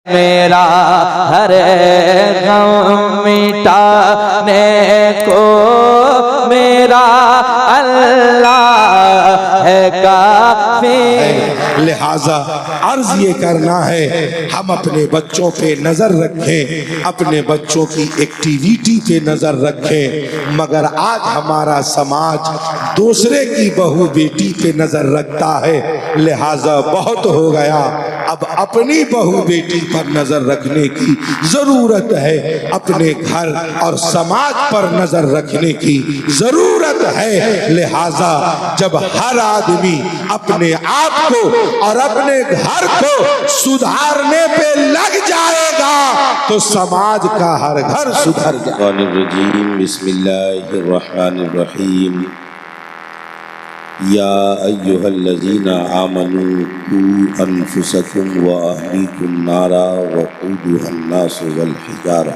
मेरा हर गम मिटाने को मेरा अल्लाह है काफी। लिहाजा अर्ज ये करना है हम अपने बच्चों पे नजर रखें, अपने बच्चों की एक्टिविटी पे नजर रखें, मगर आज हमारा समाज दूसरे की बहू बेटी पे नजर रखता है। लिहाजा बहुत हो गया, अब अपनी बहू बेटी पर नजर रखने की जरूरत है, अपने घर और समाज पर नजर रखने की जरूरत है। लिहाजा जब हर आदमी अपने आप को और अपने घर को सुधारने पे लग जाएगा तो समाज का हर घर सुधर जाएगा। बिस्मिल्लाहिर्रहमानिर्रहीम। या अय्युहल्लज़ीना आमनू कू अनफुसकुम व अहलीकुम नारा वक़ूदुहन्नासु वल हिजारा।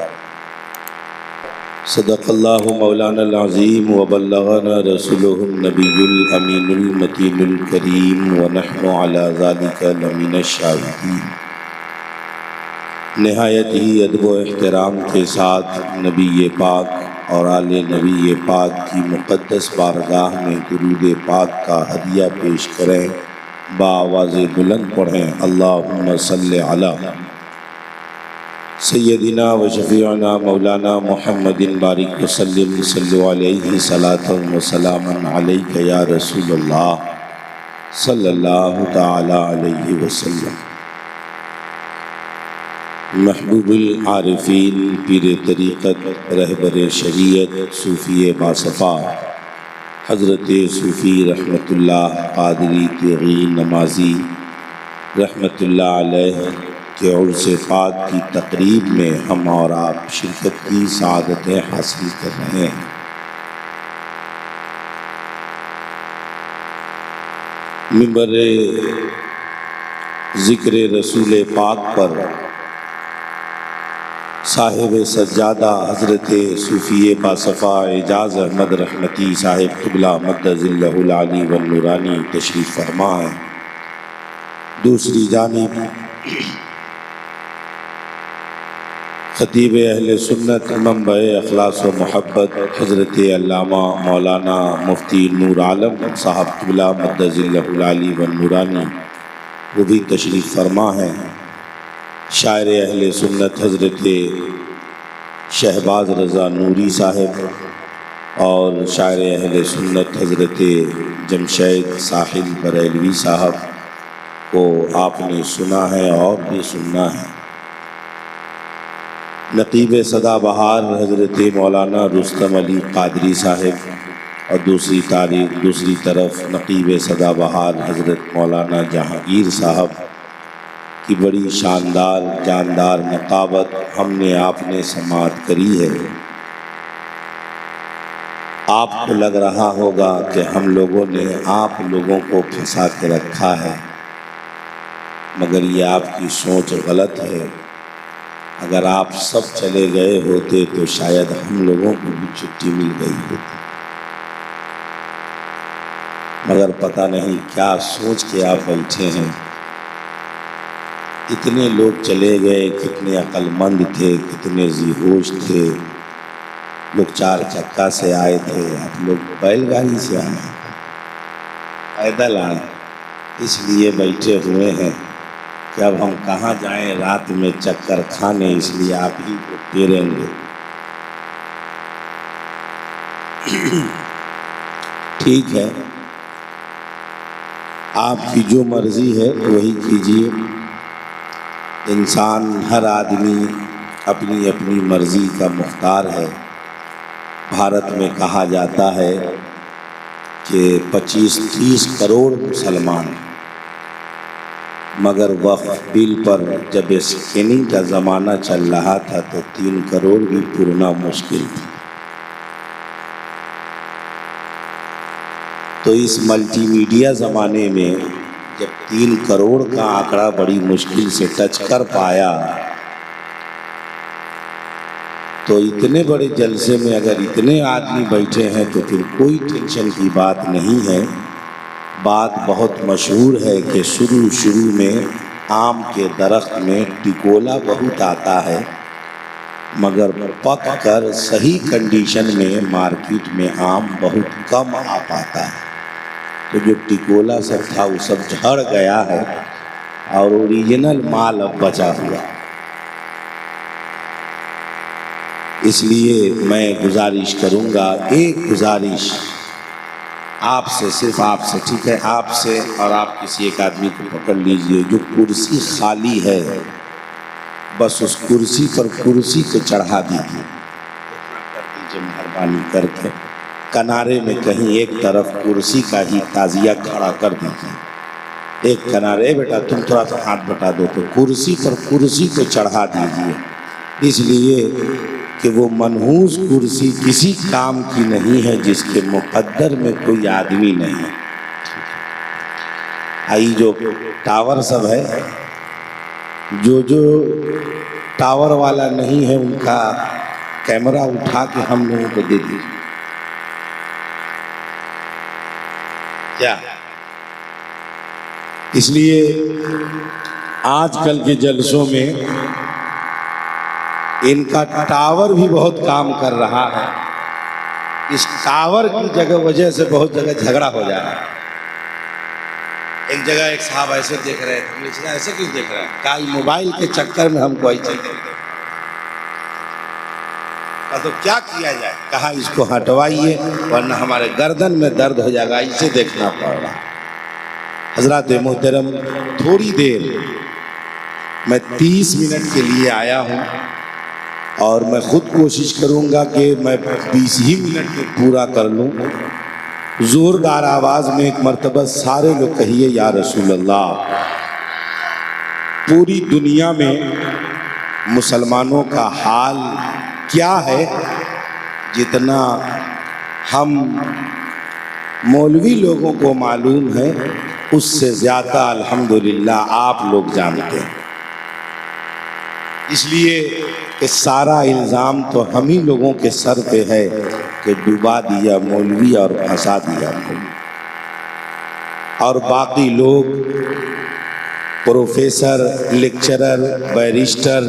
सदक़ल्लाहु मौलानल अज़ीम व बल्लगना रसूलुहुन नबियुल अमीनुल मतीनुल करीम व नहनु अला ज़ालिका लमिनश शाहिदीन। निहायत ही अदब व एहतराम के साथ नबी पाक और आले नबी पाक की मुक़द्दस बारगाह में दुरूद पाक का हदिया पेश करें, बाआवाज़े बुलंद पढ़ें अल्लाहुम्मा सल्लि अला सय्यदिना व शफ़ीअना मौलाना मुहम्मदिन बारिक वसल्लिम सल्लु अलैहि सलातन व सलामन अलैका या रसूलल्लाह सल्लल्लाहु तआला अलैहि वसल्लम। महबूबुल आरिफीन पीर तरीक़त रहबर शरीयत सूफ़ी बासफ़ा हज़रत सूफ़ी रहमतुल्लाह क़ादरी तिग़ी नमाज़ी रहमतुल्लाह अलैह के उर्स पाक की तक़रीब में हम और आप शिरकत की सआदतें हासिल कर रहे हैं। मिंबर ज़िक्र रसूल पाक पर साहिब सज्जादा हज़रत सूफ़ी बासफ़ा एजाज़ अहमद रहमती साहिब क़िबला मद्दज़िल्लहुल आली व नूरानी तशरीफ़ फरमा है। दूसरी जानिब ख़तीब अहले सुन्नत मंबा अखलास व मोहब्बत हज़रत अल्लामा मौलाना मुफ्ती नूर आलम साहब क़िबला मद्दज़िल्लहुल आली व नूरानी वो भी तशरीफ़ फरमा है। शायर अहले सुन्नत हज़रत शहबाज रज़ा नूरी साहिब और शायर अहले सुन्नत हज़रत जमशेद साहिल बरेलवी साहब को आपने सुना है और भी सुनना है। नक़ीब सदाबहार हज़रत मौलाना रुस्तम अली क़ादरी साहिब और दूसरी तरफ नक़ीब सदाबहार हज़रत मौलाना जहांगीर साहब की बड़ी शानदार जानदार नक़ाबत हमने आपने समाअत करी है। आपको लग रहा होगा कि हम लोगों ने आप लोगों को फंसा के रखा है, मगर ये आपकी सोच गलत है। अगर आप सब चले गए होते तो शायद हम लोगों को भी छुट्टी मिल गई होती, मगर पता नहीं क्या सोच के आप बैठे हैं। इतने लोग चले गए, कितने अक्लमंद थे, कितने ज़ीहोश थे। लोग चार चक्का से आए थे, आप लोग बैलगाड़ी से आए, पैदल आए, इसलिए बैठे हुए हैं कि अब हम कहाँ जाएं रात में चक्कर खाने, इसलिए आप ही को टेरेंगे। ठीक है, आपकी जो मर्ज़ी है वही कीजिए। इंसान हर आदमी अपनी अपनी मर्ज़ी का मुख्तार है। भारत में कहा जाता है कि 25-30 करोड़ मुसलमान, मगर वक्फ बिल पर जब स्कैनिंग का ज़माना चल रहा था तो 3 करोड़ भी पूरना मुश्किल था। तो इस मल्टीमीडिया ज़माने में जब 3 करोड़ का आंकड़ा बड़ी मुश्किल से टच कर पाया, तो इतने बड़े जलसे में अगर इतने आदमी बैठे हैं तो फिर कोई टेंशन की बात नहीं है। बात बहुत मशहूर है कि शुरू में आम के दरख्त में टिकोला बहुत आता है, मगर पक कर सही कंडीशन में मार्केट में आम बहुत कम आ पाता है। तो जो टिकोला सब था वो सब झड़ गया है और ओरिजिनल माल अब बचा हुआ। इसलिए मैं गुजारिश करूंगा, एक गुजारिश आपसे, सिर्फ आपसे, ठीक है, आपसे और आप किसी एक आदमी को पकड़ लीजिए, जो कुर्सी खाली है बस उस कुर्सी पर कुर्सी को चढ़ा दीजिए, कर दीजिए मेहरबानी करके। किनारे में कहीं एक तरफ कुर्सी का ही ताजिया खड़ा कर दीजिए, एक किनारे, बेटा तुम थोड़ा सा हाथ बटा दो, तो कुर्सी पर कुर्सी को चढ़ा दीजिए, इसलिए कि वो मनहूस कुर्सी किसी काम की नहीं है जिसके मुकद्दर में कोई आदमी नहीं है। आई जो टावर सब है, जो टावर वाला नहीं है उनका कैमरा उठा के हम लोगों को दे दीजिए। क्या इसलिए आजकल के जलसों में इनका टावर भी बहुत काम कर रहा है। इस टावर की वजह से बहुत जगह झगड़ा हो जा रहा है। एक जगह एक साहब ऐसे देख रहे थे, ऐसे क्यों देख रहे हैं, कल मोबाइल के चक्कर में हमको ऐसे देख रहे, तो क्या किया जाए, कहा इसको हटवाइए वरना हमारे गर्दन में दर्द हो जाएगा, इसे देखना पड़ रहा। हजरत मोहतरम, थोड़ी देर मैं 30 मिनट के लिए आया हूँ और मैं खुद कोशिश करूँगा कि मैं 20 ही मिनट में पूरा कर लूँ। ज़ोरदार आवाज़ में एक मर्तबा सारे लोग कहिए या रसूल अल्लाह। पूरी दुनिया में मुसलमानों का हाल क्या है, जितना हम मौलवी लोगों को मालूम है उससे ज़्यादा अल्हम्दुलिल्लाह आप लोग जानते हैं। इसलिए कि सारा इल्ज़ाम तो हम ही लोगों के सर पे है कि डुबा दिया मौलवी और फंसा दिया मौलवी, और बाकी लोग professor, lecturer, barrister,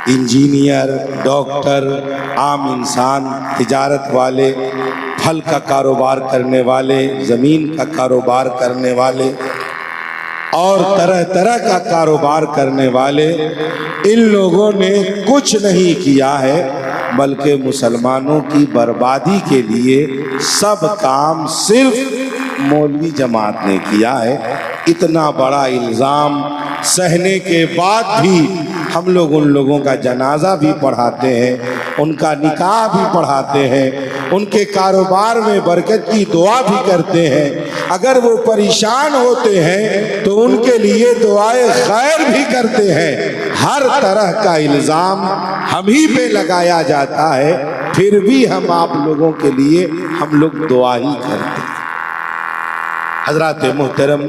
engineer, doctor, आम इंसान, तिजारत वाले, फल का कारोबार करने वाले, ज़मीन का कारोबार करने वाले और तरह तरह का कारोबार करने वाले, इन लोगों ने कुछ नहीं किया है बल्कि मुसलमानों की बर्बादी के लिए सब काम सिर्फ मौलवी जमात ने किया है। इतना बड़ा इल्ज़ाम सहने के बाद भी हम लोग उन लोगों का जनाजा भी पढ़ाते हैं, उनका निकाह भी पढ़ाते हैं, उनके कारोबार में बरकत की दुआ भी करते हैं। अगर वो परेशान होते हैं तो उनके लिए दुआए खैर भी करते हैं। हर तरह का इल्ज़ाम हम ही पे लगाया जाता है, फिर भी हम आप लोगों के लिए हम लोग दुआ ही करते हैं। हज़रात मोहतरम,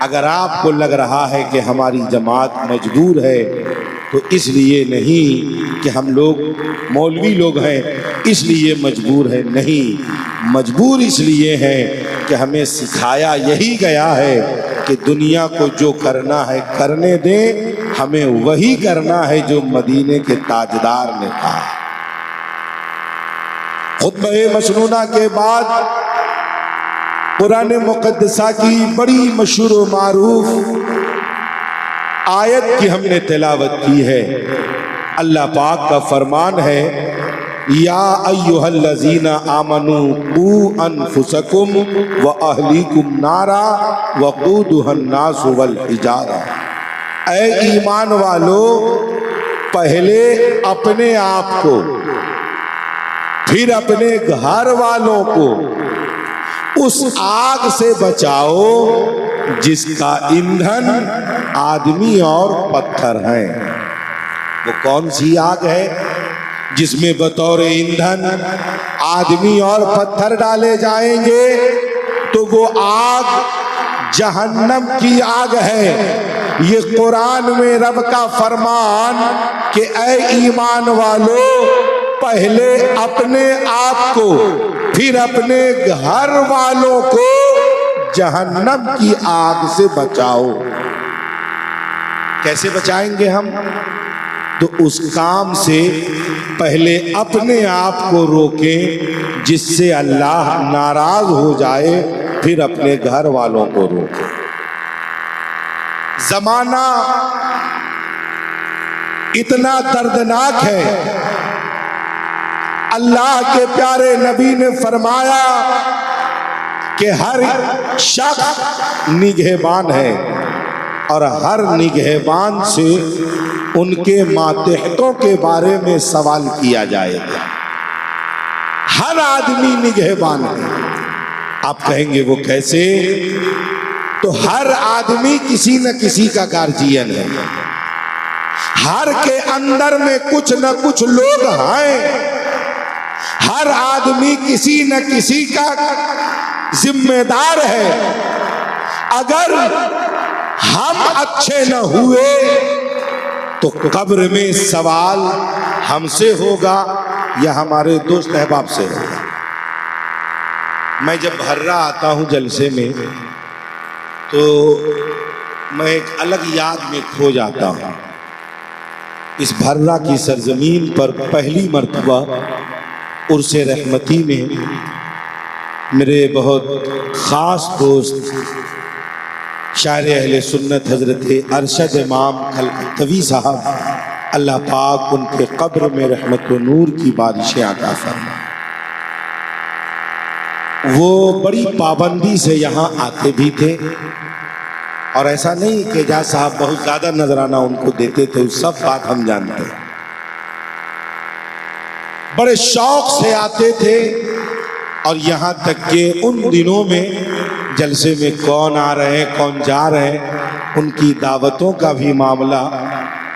अगर आपको लग रहा है कि हमारी जमात मजबूर है तो इसलिए नहीं कि हम लोग मौलवी लोग हैं इसलिए मजबूर है, नहीं, मजबूर इसलिए हैं कि हमें सिखाया यही गया है कि दुनिया को जो करना है करने दें, हमें वही करना है जो मदीने के ताजदार ने कहा। खुतबे मशनूना के बाद कुरान मुक़द्दसा की बड़ी मशहूर व मारूफ आयत की हमने तिलावत की है। अल्लाह पाक का फरमान है, या अय्युहल्लज़ीना आमनू क़ू अनफुसकुम व अहलीकुम नारा वक़ूदुहन्नास वल हिजारा। ऐ ईमान वालो, पहले अपने आप को फिर अपने घर वालों को उस आग से बचाओ जिसका ईंधन आदमी और पत्थर है। वो कौन सी आग है जिसमें बतौर ईंधन आदमी और पत्थर डाले जाएंगे? तो वो आग जहन्नम की आग है। ये कुरान में रब का फरमान कि ऐ ईमान वालों, पहले अपने आप को फिर अपने घर वालों को जहन्नम की आग से बचाओ। कैसे बचाएंगे हम? तो उस काम से पहले अपने आप को रोकें जिससे अल्लाह नाराज हो जाए, फिर अपने घर वालों को रोकें। जमाना इतना दर्दनाक है, अल्लाह के प्यारे नबी ने फरमाया कि हर शख्स निगहबान है और हर निगहबान से उनके मातहतों के बारे में सवाल किया जाएगा। हर आदमी निगहबान है। आप कहेंगे वो कैसे? तो हर आदमी किसी न किसी का गार्जियन है। हर के अंदर में कुछ न कुछ लोग हैं। हर आदमी किसी न किसी का जिम्मेदार है। अगर हम अच्छे न हुए तो कब्र में सवाल हमसे होगा या हमारे दोस्त अहबाब से होगा। मैं जब भर्रा आता हूँ जलसे में तो मैं एक अलग याद में खो जाता हूँ। इस भर्रा की सरजमीन पर पहली मर्तबा उर्से रहमती में मेरे बहुत ख़ास दोस्त शायर अहले सुन्नत हज़रत अरशद इमाम खलकतवी साहब, अल्लाह पाक उनके कब्र में रहमत व नूर की बारिशें अता फरमाए। वो बड़ी पाबंदी से यहाँ आते भी थे और ऐसा नहीं कि जा साहब बहुत ज़्यादा नजराना उनको देते थे, उस सब बात हम जानते हैं। बड़े शौक से आते थे और यहाँ तक कि उन दिनों में जलसे में कौन आ रहे हैं कौन जा रहे हैं उनकी दावतों का भी मामला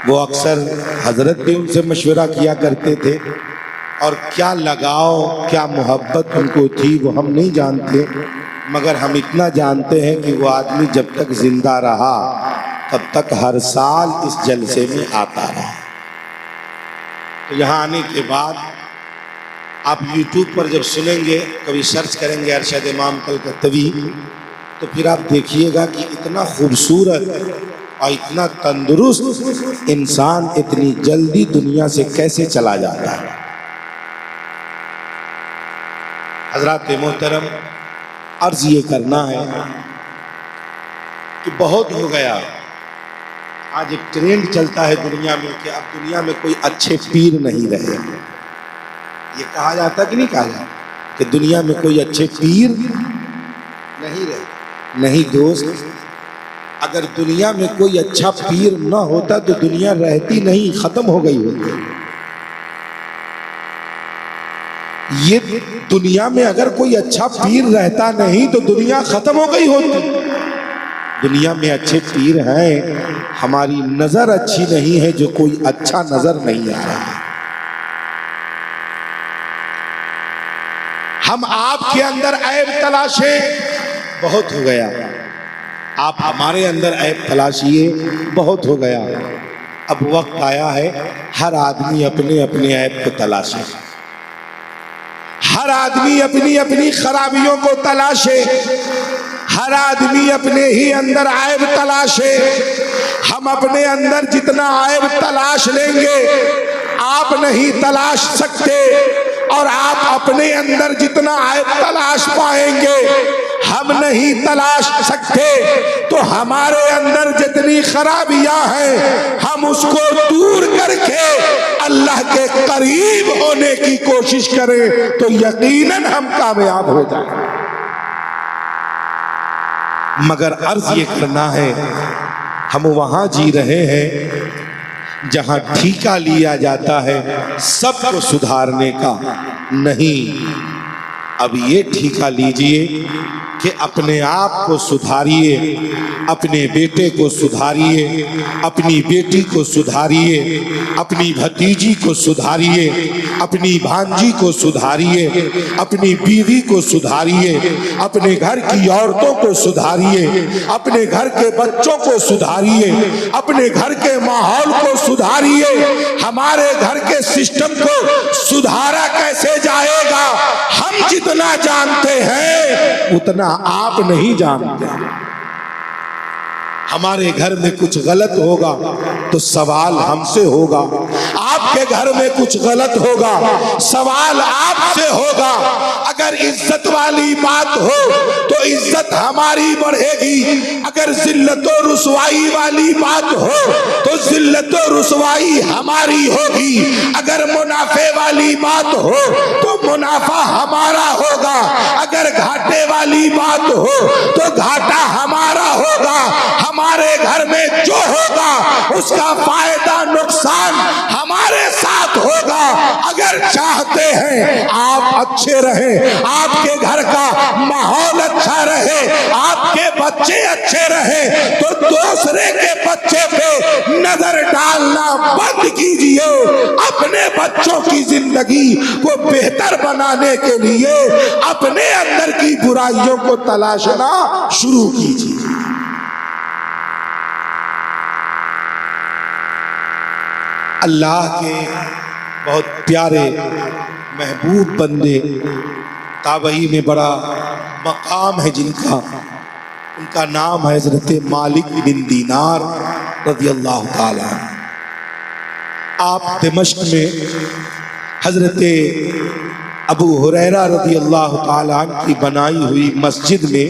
वो अक्सर हजरत भी उनसे मशवरा किया करते थे। और क्या लगाव क्या मोहब्बत उनको थी वो हम नहीं जानते, मगर हम इतना जानते हैं कि वो आदमी जब तक जिंदा रहा तब तक हर साल इस जलसे में आता रहा। तो यहाँ आने के बाद आप YouTube पर जब सुनेंगे, कभी सर्च करेंगे अरशद इमाम कलकतवी, तो फिर आप देखिएगा कि इतना खूबसूरत और इतना तंदुरुस्त इंसान इतनी जल्दी दुनिया से कैसे चला जाता है। हज़रात मोहतरम, अर्ज ये करना है कि बहुत हो गया। आज एक ट्रेंड चलता है दुनिया में कि अब दुनिया में कोई अच्छे पीर नहीं रहे। ये कहा जाता कि नहीं कहा जाता कि दुनिया में कोई अच्छे पीर नहीं रहे? नहीं दोस्त, अगर दुनिया में कोई अच्छा पीर ना होता तो दुनिया रहती नहीं, खत्म हो गई होती। ये दुनिया में अगर कोई अच्छा पीर रहता नहीं तो दुनिया खत्म हो गई होती। दुनिया में अच्छे पीर हैं, हमारी नजर अच्छी नहीं है जो कोई अच्छा नजर नहीं आ रहा है। हम आपके अंदर ऐब तलाशे, बहुत हो गया। आप हमारे अंदर ऐब तलाशिए, बहुत हो गया। अब वक्त आया है हर आदमी अपने अपने ऐब को तलाशे, हर आदमी अपनी अपनी खराबियों को तलाशे, हर आदमी अपने ही अंदर ऐब तलाशे। हम अपने अंदर जितना ऐब तलाश लेंगे आप नहीं तलाश सकते, और आप अपने अंदर जितना ऐब तलाश पाएंगे हम नहीं तलाश सकते। तो हमारे अंदर जितनी खराबियां हैं हम उसको दूर करके अल्लाह के करीब होने की कोशिश करें तो यकीनन हम कामयाब हो जाएंगे। मगर अर्ज ये करना है, हम वहां जी रहे हैं जहां ठीका लिया जाता है सबको सुधारने का। नहीं, अब ये ठीका लीजिए कि अपने आप को सुधारिए, अपने बेटे को सुधारिए, अपनी बेटी को सुधारिए, अपनी भतीजी को सुधारिए, अपनी भांजी को सुधारिए, अपनी बीवी को सुधारिए, अपने घर की औरतों को सुधारिए, अपने घर के बच्चों को सुधारिए, अपने घर के माहौल को सुधारिए। हमारे घर के सिस्टम को सुधारा कैसे जाएगा हम जितना जानते हैं उतना आप नहीं जानते। हमारे घर में कुछ गलत होगा तो सवाल हमसे होगा, आपके घर में कुछ गलत होगा सवाल आपसे होगा। अगर इज्जत वाली बात हो तो इज्जत हमारी बढ़ेगी, अगर जिल्लत और रुसवाई वाली बात हो तो जिल्लत और रुसवाई हमारी होगी, अगर मुनाफे वाली बात हो तो मुनाफा हमारा होगा, अगर घाटे वाली बात हो तो घाटा हमारा होगा। हमारे घर में जो होगा उसका फायदा नुकसान हमारे साथ होगा। अगर चाहते हैं आप अच्छे रहें, आपके घर का माहौल अच्छा रहे, आपके बच्चे अच्छे रहे, तो दूसरे के बच्चे पे नजर डालना बंद कीजिए। अपने बच्चों की जिंदगी को बेहतर बनाने के लिए अपने अंदर की बुराइयों को तलाशना शुरू कीजिए। अल्लाह के बहुत प्यारे महबूब बंदे, ताबई में बड़ा मकाम है जिनका, उनका नाम है हजरत मालिक बिन दीनार रज़ियल्लाहु ताला। आप दिमश्क में हजरत अबू हुरैरा रज़ियल्लाहु ताला की बनाई हुई मस्जिद में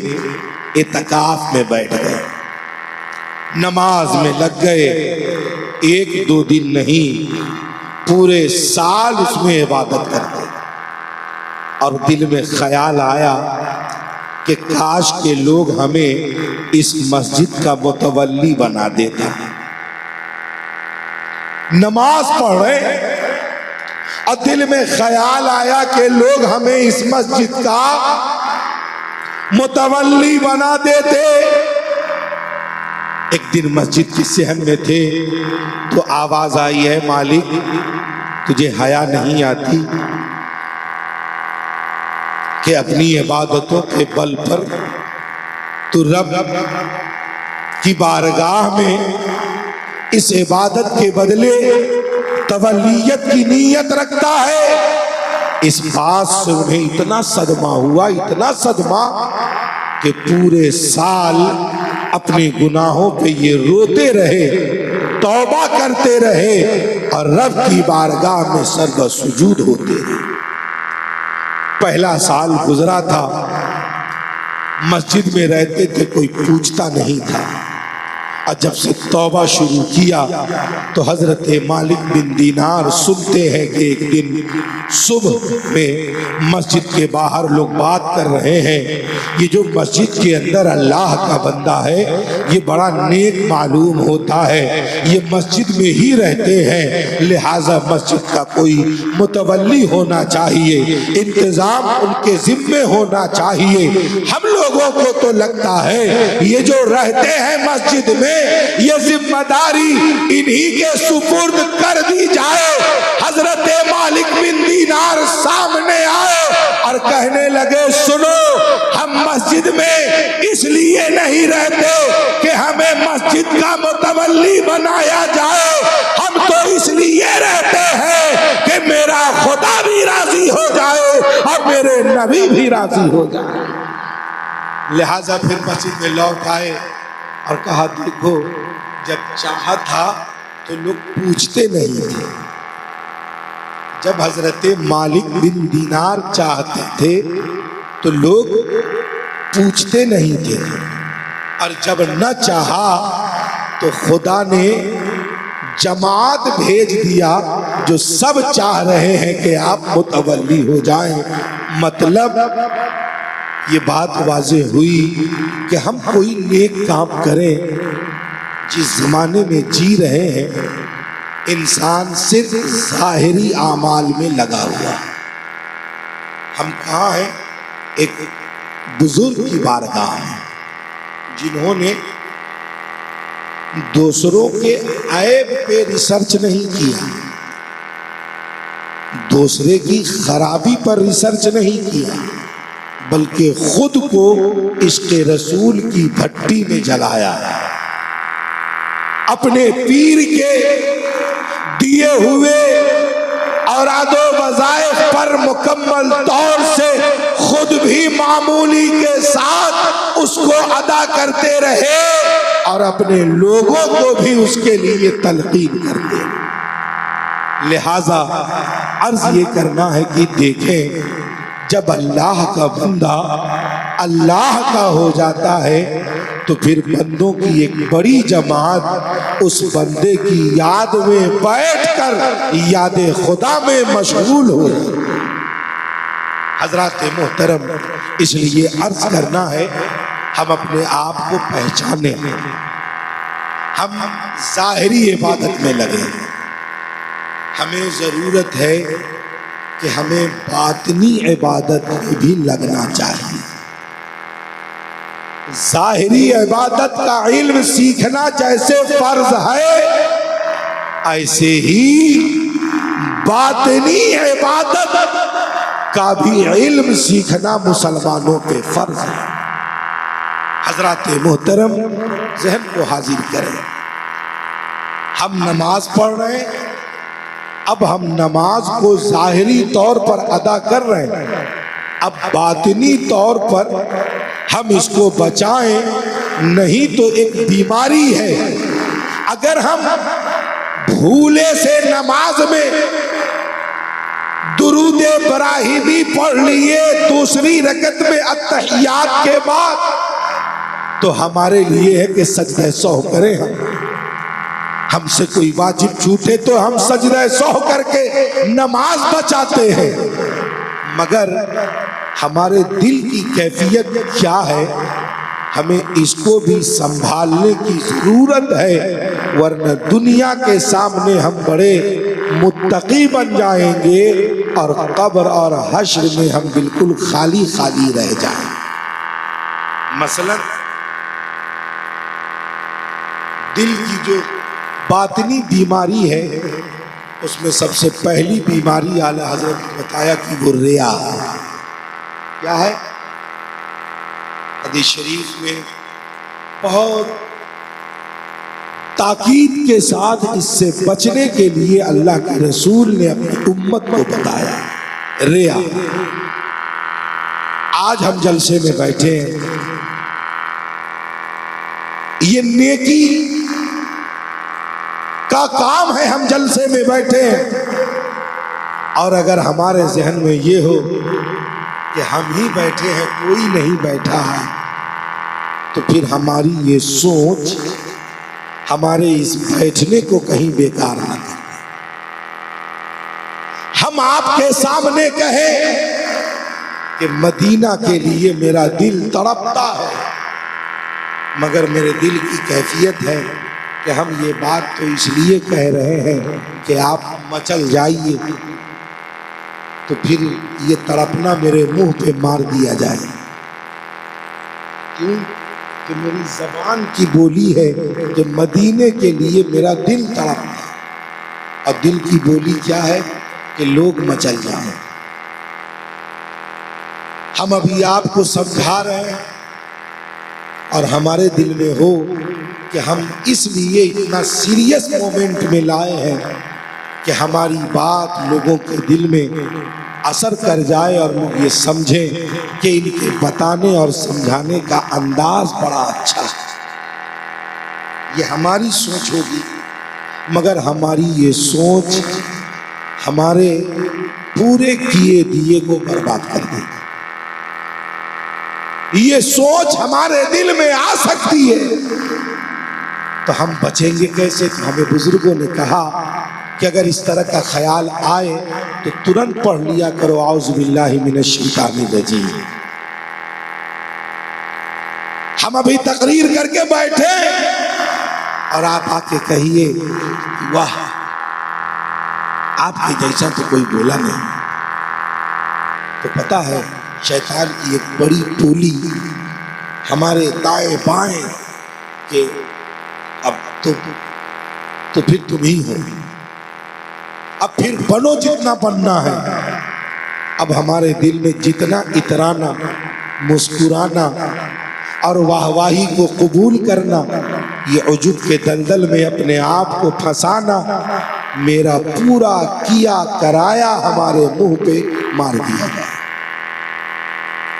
इत्काफ में बैठ गए, नमाज में लग गए। एक दो दिन नहीं, पूरे साल उसमें इबादत करते और दिल में ख्याल आया कि काश के लोग हमें इस मस्जिद का मुतवल्ली बना देता। नमाज पढ़ रहे और दिल में ख्याल आया कि लोग हमें इस मस्जिद का मुतवल्ली बना देते। एक दिन मस्जिद की सहन में थे तो आवाज आई है, मालिक तुझे हया नहीं आती कि अपनी इबादतों के बल पर तू रब की बारगाह में इस इबादत के बदले तवल्लियत की नीयत रखता है। इस बात से उन्हें इतना सदमा हुआ, इतना सदमा कि पूरे साल अपने गुनाहों पे ये रोते रहे, तौबा करते रहे और रब की बारगाह में सरगा सुजूद होते रहे। पहला साल गुजरा था, मस्जिद में रहते थे, कोई पूछता नहीं था। और जब से तौबा शुरू किया तो हजरत मालिक बिन दीनार सुनते हैं कि एक दिन सुबह में मस्जिद के बाहर लोग बात कर रहे हैं, ये जो मस्जिद के अंदर अल्लाह का बंदा है ये बड़ा नेक मालूम होता है, ये मस्जिद में ही रहते हैं, लिहाजा मस्जिद का कोई मुतवल्ली होना चाहिए, इंतजाम उनके जिम्मे होना चाहिए। हम लोगों को तो लगता है ये जो रहते हैं मस्जिद में ये जिम्मेदारी इन्हीं के सुपुर्द कर दी जाए। हजरत मालिक बिन दीनार सामने आए और कहने लगे, सुनो, हम मस्जिद में इसलिए नहीं रहते कि हमें मस्जिद का मुतवल्ली बनाया जाए, हम तो इसलिए रहते हैं कि मेरा खुदा भी राजी हो जाए और मेरे नबी भी राजी हो जाए। लिहाजा फिर मस्जिद में लौट आए और कहा, देखो जब चाहा था तो लोग पूछते नहीं थे, जब हजरत मालिक बिन दीनार चाहते थे तो लोग पूछते नहीं थे, और जब न चाहा तो खुदा ने जमात भेज दिया जो सब चाह रहे हैं कि आप मुतवल्ली हो जाएं। मतलब ये बात वाज़ेह हुई कि हम कोई नेक काम करें। जिस जमाने में जी रहे हैं इंसान सिर्फ ज़ाहिरी आमाल में लगा हुआ है। हम कहाँ हैं? एक बुजुर्ग की बारगाह है जिन्होंने दूसरों के ऐब पे रिसर्च नहीं किया, दूसरे की खराबी पर रिसर्च नहीं किया, बल्कि खुद को इश्क़े रसूल की भट्टी में जलाया, अपने पीर के दिए हुए औरादो वज़ाइफ पर मुकम्मल तौर से खुद भी मामूली के साथ उसको अदा करते रहे और अपने लोगों को भी उसके लिए तलकीन कर दे। लिहाजा अर्ज ये करना है कि देखें, जब अल्लाह का बंदा अल्लाह का हो जाता है तो फिर बंदों की एक बड़ी जमात उस बंदे की याद में बैठकर याद खुदा में मशगूल हो जाती है। हजरात मोहतरम, इसलिए अर्ज करना है, हम अपने आप को पहचाने, हम जाहिरी इबादत में लगे, हमें ज़रूरत है कि हमें बातनी इबादत में भी लगना चाहिए। जाहिरी इबादत का इल्म सीखना जैसे फर्ज है, ऐसे ही बातनी इबादत का भी इल्म सीखना मुसलमानों पे फर्ज है। हजरात मोहतरम, ज़हन को हाजिर करें, हम नमाज पढ़ रहे हैं, अब हम नमाज को ज़ाहिरी तौर पर अदा कर रहे हैं, अब बातिनी तौर पर हम इसको बचाएं, नहीं तो एक बीमारी है। अगर हम भूले से नमाज में दुरूद इब्राहिमी पढ़ लिए दूसरी रकत में अत्तहियात के बाद, तो हमारे लिए है कि सजदे सहव करें। हमसे कोई वाजिब छूटे तो हम सजदे सहव करके नमाज बचाते हैं, मगर हमारे दिल की कैफियत क्या है, हमें इसको भी संभालने की जरूरत है, वरना दुनिया के सामने हम बड़े मुत्तकी बन जाएंगे और कब्र और हश्र में हम बिल्कुल खाली खाली रह जाएंगे। मसलन दिल की जो बातनी बीमारी है, उसमें सबसे पहली बीमारी आला हजरत ने बताया कि वो रिया क्या है। हदीस शरीफ में बहुत ताकीद के साथ इससे बचने के लिए अल्लाह के रसूल ने अपनी उम्मत को बताया, रिया। आज हम जलसे में बैठे हैं, ये नेकी का काम है, हम जलसे में बैठे हैं, और अगर हमारे जहन में ये हो कि हम ही बैठे हैं, कोई नहीं बैठा है, तो फिर हमारी ये सोच हमारे इस बैठने को कहीं बेकार ना करे। हम आपके सामने कहें कि मदीना के लिए मेरा दिल तड़पता है, मगर मेरे दिल की कैफियत है कि हम ये बात तो इसलिए कह रहे हैं कि आप मचल जाइए, तो फिर ये तड़पना मेरे मुंह पे मार दिया जाए। क्यों? कि मेरी जबान की बोली है कि मदीने के लिए मेरा दिल तड़पता है, और दिल की बोली क्या है कि लोग मचल जाएं। हम अभी आपको समझा रहे हैं और हमारे दिल में हो कि हम इसलिए इतना सीरियस मोमेंट में लाए हैं कि हमारी बात लोगों के दिल में असर कर जाए और लोग ये समझें कि इनके बताने और समझाने का अंदाज बड़ा अच्छा है। ये हमारी सोच होगी, मगर हमारी ये सोच हमारे पूरे किए दिए को बर्बाद कर देगी। ये सोच हमारे दिल में आ सकती है, तो हम बचेंगे कैसे? तो हमें बुजुर्गों ने कहा कि अगर इस तरह का ख्याल आए तो तुरंत पढ़ लिया करो औज़ु बिल्लाहि मिनश शैतानिर रजीम। हम अभी तकरीर करके बैठे और आप आके कहिए वाह, आपके जैसा तो कोई बोला नहीं। तो पता है शैतान की एक बड़ी टोली हमारे दाएं बाएं के अब तो फिर तुम ही हो, अब फिर बनो जितना बनना है। अब हमारे दिल में जितना इतराना, मुस्कुराना और वाहवाही को कबूल करना, ये उजुब के दलदल में अपने आप को फंसाना, मेरा पूरा किया कराया हमारे मुंह पे मार दिया जाए।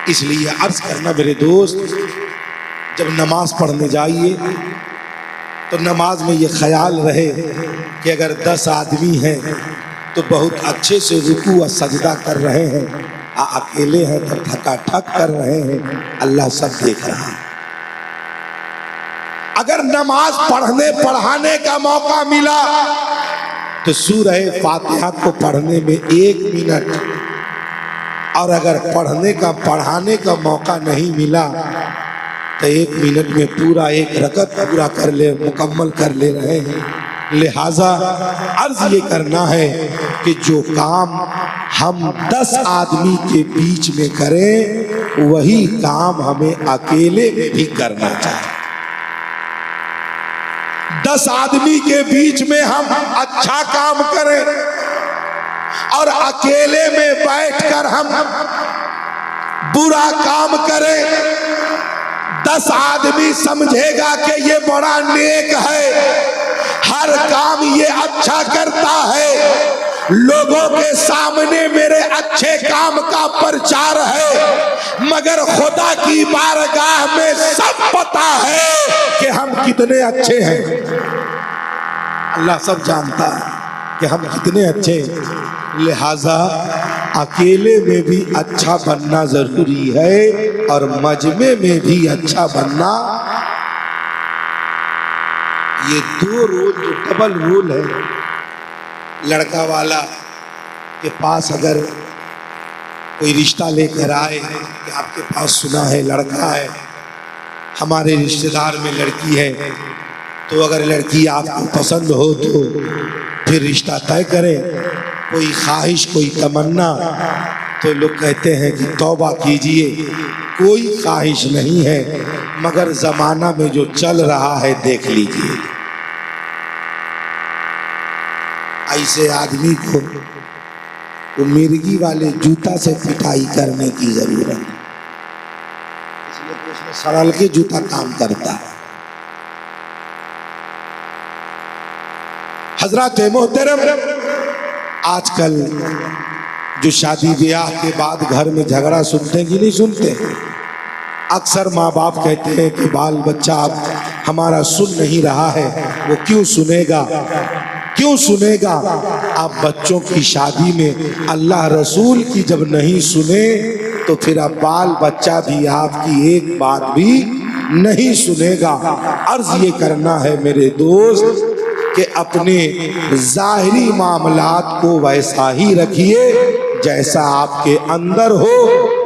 इसलिए अर्ज करना मेरे दोस्त, जब नमाज पढ़ने जाइए तो नमाज में ये ख्याल रहे कि अगर 10 आदमी हैं तो बहुत अच्छे से रुकू और सजदा कर रहे हैं, अकेले हैं तो ठकाठक कर रहे हैं, अल्लाह सब देख रहा है। अगर नमाज पढ़ने पढ़ाने का मौका मिला तो सूरह फातिहा को पढ़ने में 1 मिनट, और अगर पढ़ने का पढ़ाने का मौका नहीं मिला तो 1 मिनट में पूरा 1 रकत पूरा कर ले, मुकम्मल कर ले रहे हैं। लिहाजा अर्ज ये करना है कि जो काम हम 10 आदमी के बीच में करें वही काम हमें अकेले में भी करना चाहिए। 10 आदमी के बीच में हम अच्छा काम करें और अकेले में बैठकर हम बुरा काम करें, 10 आदमी समझेगा कि ये बड़ा नेक है, हर काम ये अच्छा करता है, लोगों के सामने मेरे अच्छे काम का प्रचार है, मगर खुदा की बारगाह में सब पता है कि हम कितने अच्छे हैं। अल्लाह सब जानता है कि हम कितने अच्छे हैं। लिहाजा अकेले में भी अच्छा बनना जरूरी है और मजमे में भी अच्छा बनना। ये 2 रोल जो डबल रोल है, लड़का वाला के पास अगर कोई रिश्ता लेकर आए कि आपके पास सुना है लड़का है, हमारे रिश्तेदार में लड़की है, तो अगर लड़की आपको पसंद हो तो फिर रिश्ता तय करें। कोई ख्वाहिश कोई तमन्ना तो लोग कहते हैं कि तौबा कीजिए, कोई ख्वाहिश नहीं है, मगर ज़माना में जो चल रहा है देख लीजिए। ऐसे आदमी को वो मिर्गी वाले जूता से पिटाई करने की जरूरत है, इसलिए तो उसमें सरल के जूता काम करता है। हजरत मोहतरम, आजकल जो शादी ब्याह के बाद घर में झगड़ा सुनते कि नहीं सुनते, अक्सर माँ बाप कहते हैं कि बाल बच्चा अब हमारा सुन नहीं रहा है, वो क्यों सुनेगा, क्यों सुनेगा। आप बच्चों की शादी में अल्लाह रसूल की जब नहीं सुने तो फिर अब बाल बच्चा भी आपकी एक बात भी नहीं सुनेगा। अर्ज ये करना है मेरे दोस्त कि अपने जाहिरी मामलात को वैसा ही रखिए जैसा आपके अंदर हो,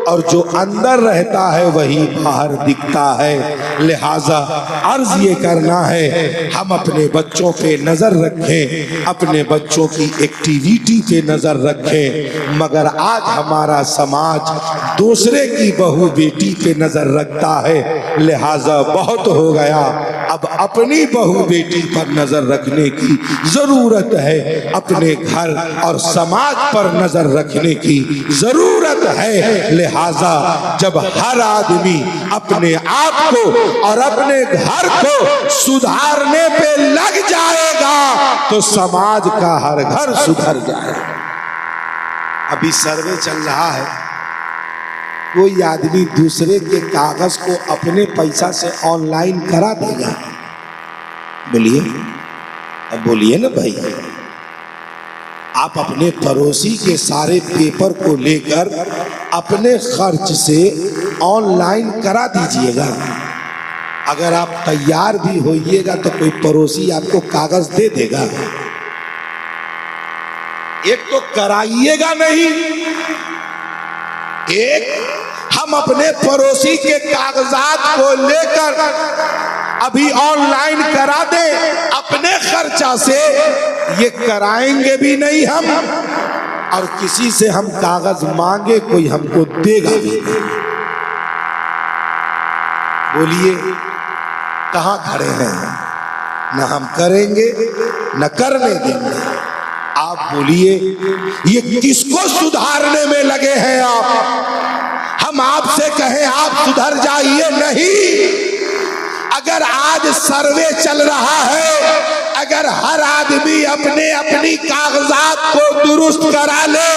और जो अंदर रहता है वही बाहर दिखता है। लिहाजा अर्ज ये करना है हम अपने बच्चों पे नज़र रखें, अपने बच्चों की एक्टिविटी पे नज़र रखें, मगर आज हमारा समाज दूसरे की बहू बेटी पे नज़र रखता है। लिहाजा बहुत हो गया, अब अपनी बहू बेटी पर नज़र रखने की ज़रूरत है, अपने घर और समाज पर नज़र रखने की ज़रूरत है। लिहाजा जब हर आदमी अपने आप को और अपने घर को सुधारने पे लग जाएगा तो समाज का हर घर सुधर जाएगा। अभी सर्वे चल रहा है, कोई आदमी दूसरे के कागज को अपने पैसा से ऑनलाइन करा देगा। बोलिए, अब बोलिए ना भाई, आप अपने पड़ोसी के सारे पेपर को लेकर अपने खर्च से ऑनलाइन करा दीजिएगा। अगर आप तैयार भी होइएगा तो कोई पड़ोसी आपको कागज दे देगा। एक तो कराइएगा नहीं, एक हम अपने पड़ोसी के कागजात को लेकर अभी ऑनलाइन करा दें अपने खर्चा से, ये कराएंगे भी नहीं हम, और किसी से हम कागज मांगे कोई हमको देगा भी नहीं। बोलिए कहां खड़े हैं? न हम करेंगे न करने देंगे। आप बोलिए ये किसको सुधारने में लगे हैं आप? हम आपसे कहें आप सुधर जाइए, नहीं। अगर आज सर्वे चल रहा है, अगर हर आदमी अपने अपनी कागजात को दुरुस्त करा ले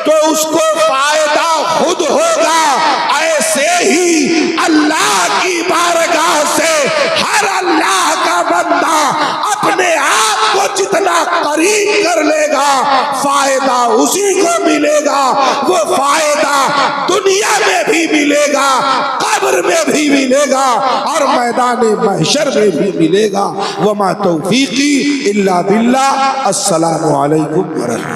तो उसको फायदा खुद होगा। ऐसे ही अल्लाह की बारगाह से हर अल्लाह का बंदा अपने आप को जितना करीब कर लेगा फायदा उसी को मिलेगा। वो फायदा दुनिया में भी मिलेगा, कब्र में भी मिलेगा और मैदान महशर में भी मिलेगा। वमा तौफीकी इल्ला बिल्लाह। अस्सलामु अलैकुम व रहमतुल्लाह।